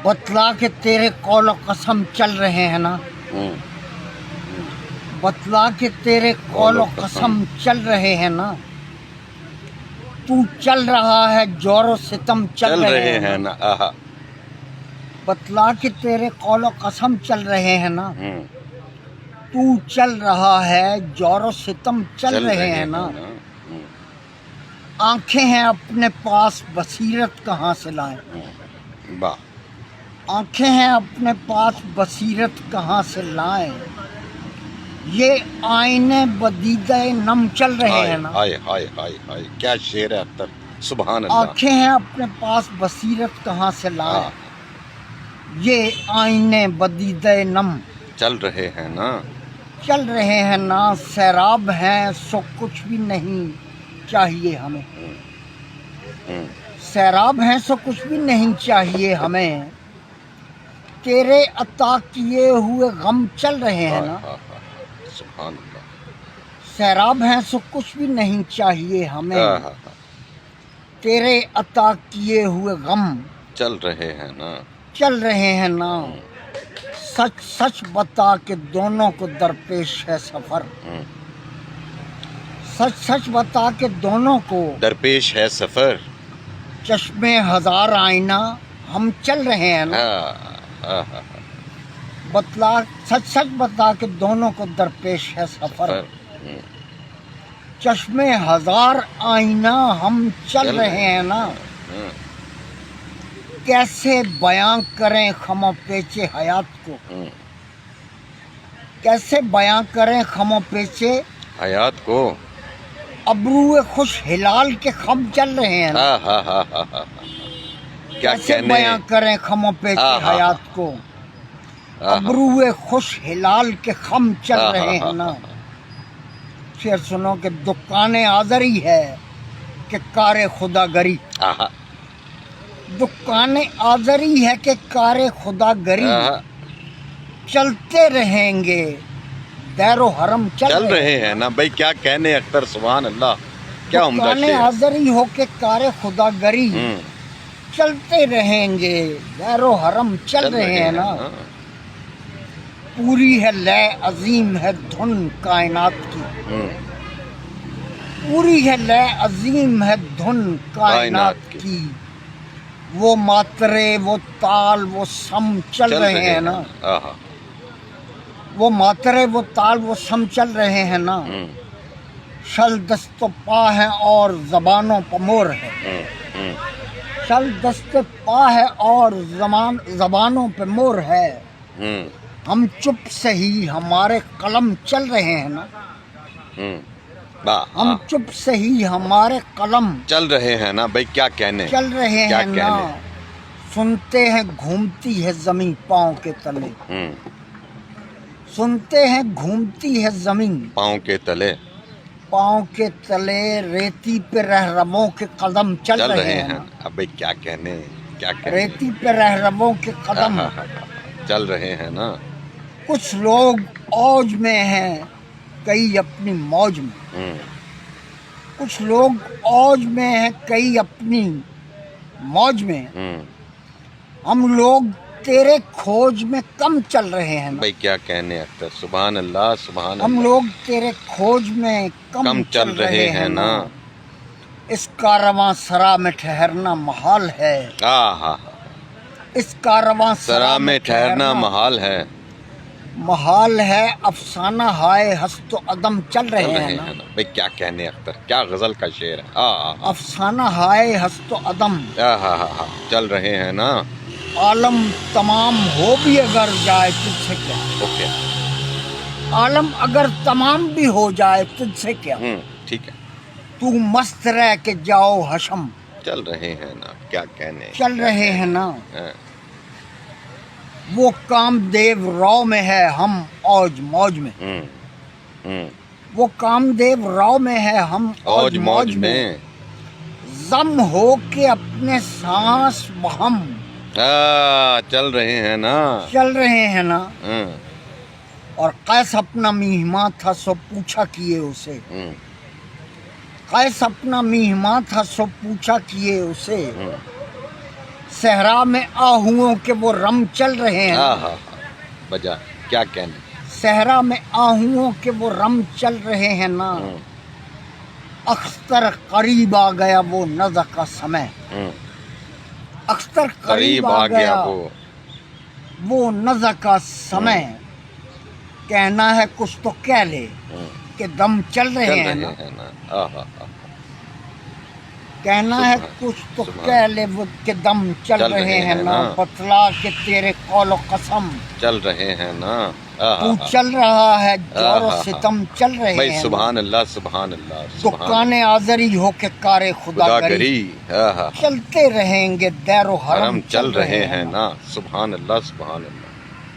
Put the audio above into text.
बतला के तेरे कौल कसम चल रहे हैं ना, बतला के तेरे कौल कसम चल रहे हैं ना, तू चल रहा है जोर सितम चल रहे हैं ना। आहा। बतला के तेरे कौल कसम चल रहे हैं ना, तू चल रहा है जोर सितम चल रहे हैं ना। आंखें हैं अपने पास बसीरत कहाँ से लाएं, वाह। आंखें हैं अपने पास बसीरत कहाँ से लाएं, ये आईने बदीदे नम चल रहे हैं ना। हाय हाय हाय हाय, क्या शेर है अख्तर, सुभान अल्लाह। आंखें हैं अपने पास बसीरत कहाँ से लाएं, ये आईने बदीदे नम चल रहे हैं ना। चल रहे हैं ना। सैराब हैं सो कुछ भी नहीं चाहिए हमें, सैराब हैं सो कुछ भी नहीं चाहिए हमें, तेरे अता किए हुए गम चल रहे हैं ना। सुभान अल्लाह। सैराब हैं सो कुछ भी नहीं चाहिए हमें, तेरे अता किए हुए गम चल रहे हैं ना। चल रहे हैं ना। सच सच बता के दोनों को दरपेश है सफर, सच सच बता के दोनों को दरपेश है सफर, चश्मे हजार आईना हम चल रहे हैं ना। बतला सच सच बता के दोनों को दरपेश है सफर, चश्मे हजार आईना हम चल रहे हैं ना। कैसे बयां करें खमो पेचे हयात को, कैसे बयां करें खमो पेचे हयात को, अबरूए खुश हिलाल के खम चल रहे हैं ना। क्या कैसे कहने, बयां करें खमो पेचे हयात को, अबरूए खुश हिलाल के खम चल रहे हैं ना। शेर सुनो कि दुकाने आजरी है कि कारे खुदा गरी, दुकाने आजरी है कि कारे खुदा गरी, चलते रहेंगे दैरो हरम चल रहे हैं ना। भाई क्या कहने अख्तर, सुभान अल्लाह, क्या उम्दा दुकाने शेर। आजरी हो के कारे खुदा गरी, चलते रहेंगे दैरो हरम चल रहे हैं ना। पूरी है लय अजीम है धुन कायनात की, पूरी है लय अजीम है धुन कायनात की, वो मात्रे वो ताल वो सम चल रहे हैं ना। वो मात्रे वो ताल वो सम चल रहे हैं ना। शल दस्त पा है और जबानों पर मोर है, शल दस्त पा है और जबानों पे मोर है, हम चुप से ही हमारे कलम चल रहे हैं ना। हम चुप से ही हमारे कलम चल रहे हैं ना। भाई क्या कहने, चल रहे क्या हैं ना। सुनते हैं घूमती है जमीन पाँव के तले, सुनते हैं घूमती है जमीन पाँव के तले, पाँव के तले रेती पे रहरवों के कदम चल रहे हैं ना। अब भाई क्या कहने, क्या कहने, रेती पे रहरवों के कदम चल रहे हैं ना। कुछ लोग औज में हैं कई अपनी मौज में, कुछ लोग औज में हैं कई अपनी मौज में, हम लोग तेरे खोज में कम चल रहे हैं ना। भाई क्या कहने अख्तर, सुभान अल्लाह, सुभान अल्लाह। हम लोग तेरे खोज में कम चल रहे हैं ना। इस कारवां सरा में ठहरना महाल है, इस कारवां सरा में ठहरना महाल है, महाल है अफसाना हाय हस्तो अदम चल रहे हैं ना। भाई क्या कहने अख्तर, क्या गजल का शेर है। अफसाना हाय हस्तो अदम चल रहे हैं ना। आलम तमाम हो भी अगर जाए तुझसे क्या, ओके, आलम अगर तमाम भी हो जाए तुझसे क्या, ठीक है, तू मस्त रह के जाओ हशम चल रहे हैं ना। क्या कहने, चल रहे हैं ना। वो कामदेव राव में है हम औज मौज में, वो कामदेव राव में है हम औज मौज में, जम हो के अपने सांस बहम चल रहे हैं ना। चल रहे हैं ना। और कैस अपना मीहमा था सो पूछा किए उसे, कैस अपना मीहमा था सो पूछा किए उसे, صحرا میں آہوؤں کے وہ رم چل رہے ہیں. ہاں ہاں بجا کیا کہنے. صحرا میں آہوؤں کے وہ رم چل رہے ہیں نا. اختر قریب آ گیا وہ نزع کا سمے. اختر قریب آ گیا وہ نزع کا سمے. کہنا ہے کچھ تو کہہ لے کہ دم چل رہے ہیں نا. کہنا ہے کچھ تو کہہ لے وہ کہ دم چل رہے ہیں نا. بتلا کہ تیرے قول و قسم چل رہے ہیں نا. تو چل رہا ہے جور و ستم چل رہے بھائی ہیں. سبحان اللہ سبحان اللہ. دکان آزری ہو کے کار خدا گری چلتے رہیں گے دیر و حرم چل رہے ہیں نا. سبحان اللہ سبحان اللہ.